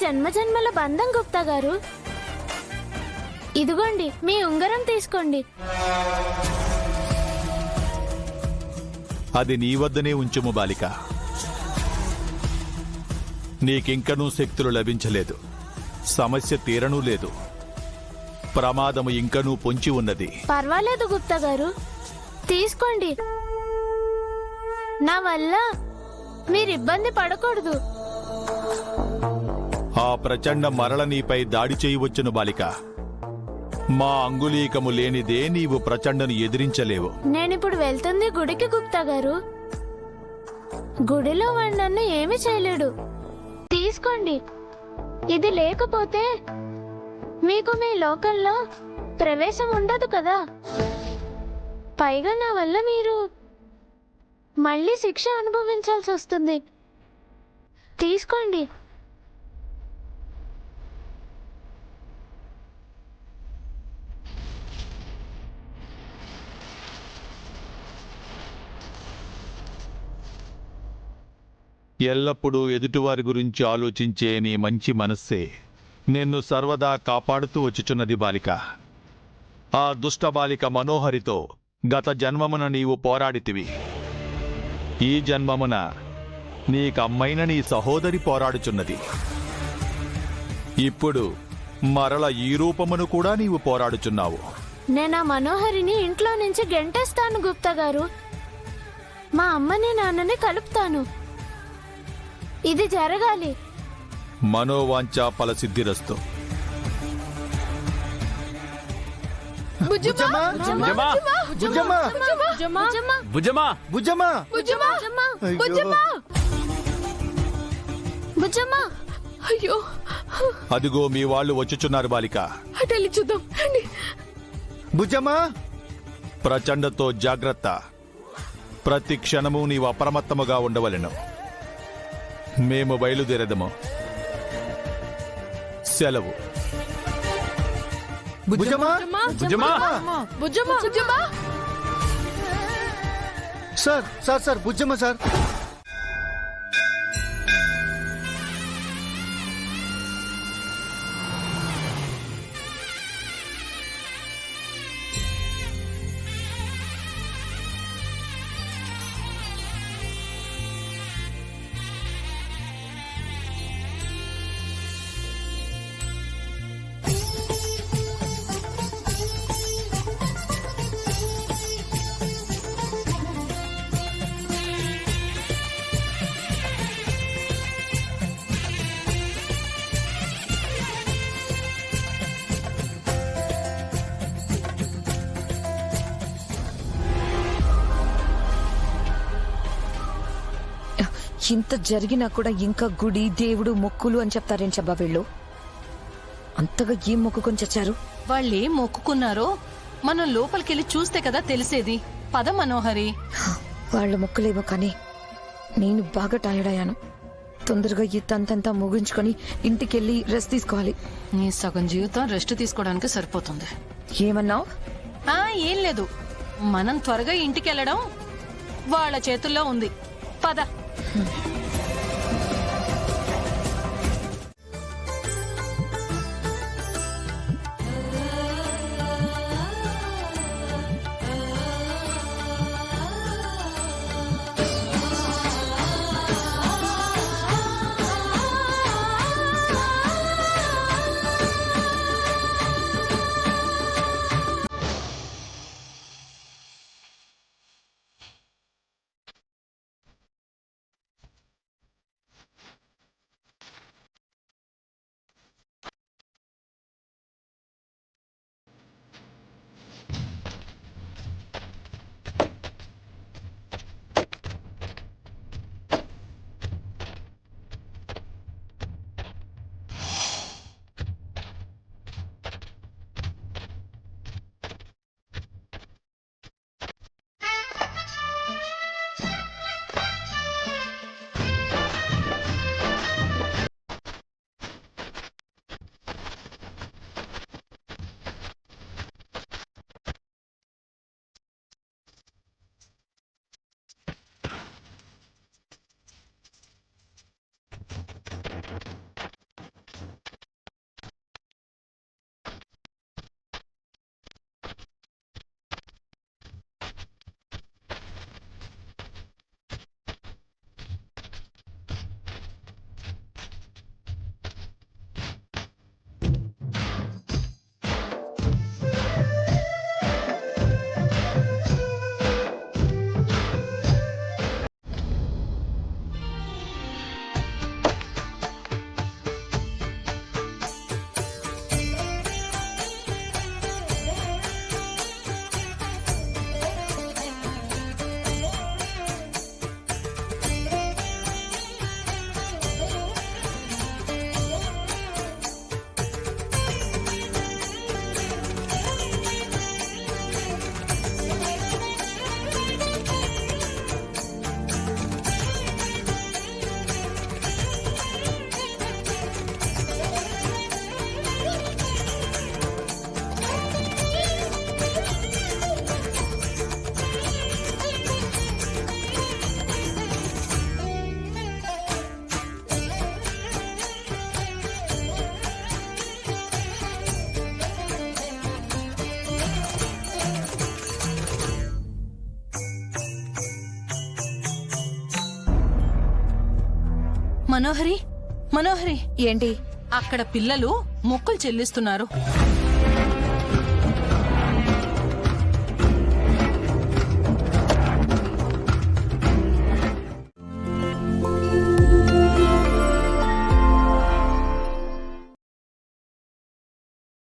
జన్మజన్మల బంధం గుప్తా గారు. ఇదిగోండి మీ ఉంగరం తీసుకోండి. అది నీ వద్దనే ఉంచుము బాలిక. నీకింకనూ శక్తులు లభించలేదు, సమస్య తీరనూ లేదు, ప్రమాదము ఇంకనూ పొంచి ఉన్నది. పర్వాలేదు గుప్తా గారు, తీసుకోండి. నా వల్ల మీరు ఇబ్బంది పడకూడదు. ఆ ప్రచండ మరల నీపై దాడి చేయవచ్చును బాలిక. మా అంగుళీకము లేనిదే నీవు ప్రచండను ఎదిరించలేవు. నేనిప్పుడు వెళ్తుంది గుడికి గుప్తా గారు. గుడిలో వాడు నన్ను ఏమీ చేయలేడు. తీసుకోండి. ఇది లేకపోతే మీకు మీ లోకంలో ప్రవేశం ఉండదు కదా. పైగా నా వల్ల మీరు మళ్ళీ శిక్ష అనుభవించాల్సి వస్తుంది. తీసుకోండి. ఎల్లప్పుడూ ఎదుటివారి గురించి ఆలోచించే నీ మంచి మనస్సే నిన్ను సర్వదా కాపాడుతూ వచ్చుచున్నది బాలిక. ఆ దుష్ట బాలిక మనోహరితో గత జన్మమున నీవు పోరాడితివి. ఈ జన్మమున నీకమ్మైన నీ సహోదరి పోరాడుచున్నది. ఇప్పుడు మరల ఈ రూపమును కూడా నీవు పోరాడుచున్నావు. నేనా మనోహరిని ఇంట్లో నుంచి గెంటేస్తాను గుప్తా గారు. మా అమ్మని నాన్నని కలుపుతాను. ఇది జరగాలి. మనోవాంఛ ఫలసిద్ధిరస్తు. అయ్యో, అదిగో మీ వాళ్ళు వచ్చుచున్నారు బాలిక. అటెళ్ళి చూద్దాం. బుజ్జమ్మా, ప్రచండతో జాగ్రత్త. ప్రతి క్షణము నీవు అప్రమత్తముగా ఉండవలెను. మేము బయలుదేరదము. సెలవు. Sir sir sir Bujjamma sir. ఇంత జరిగినా కూడా ఇంకా గుడి దేవుడు మొక్కులు అని చెప్తారేంటబ్బా వీళ్ళు. అంతగా ఏం మొక్కుకొని చచ్చారు? వాళ్ళేం మొక్కుకున్నారో మనం లోపలికెళ్ళి చూస్తే కదా తెలిసేది. పద మనోహరి. వాళ్ళ మొక్కులేమో కానీ నేను బాగా టైర్డ్ అయ్యాను. తొందరగా ఈ తంతంతా ముగించుకొని ఇంటికెళ్ళి రెస్ట్ తీసుకోవాలి. నీ సగం జీవితం రెస్ట్ తీసుకోవడానికి సరిపోతుంది. ఏమన్నావు? ఏం లేదు, మనం త్వరగా ఇంటికెళ్ళడం వాళ్ళ చేతుల్లో ఉంది. పద. మనోహరి మనోహరి ఏంటి? అక్కడ పిల్లలు మొక్కులు చెల్లిస్తున్నారు.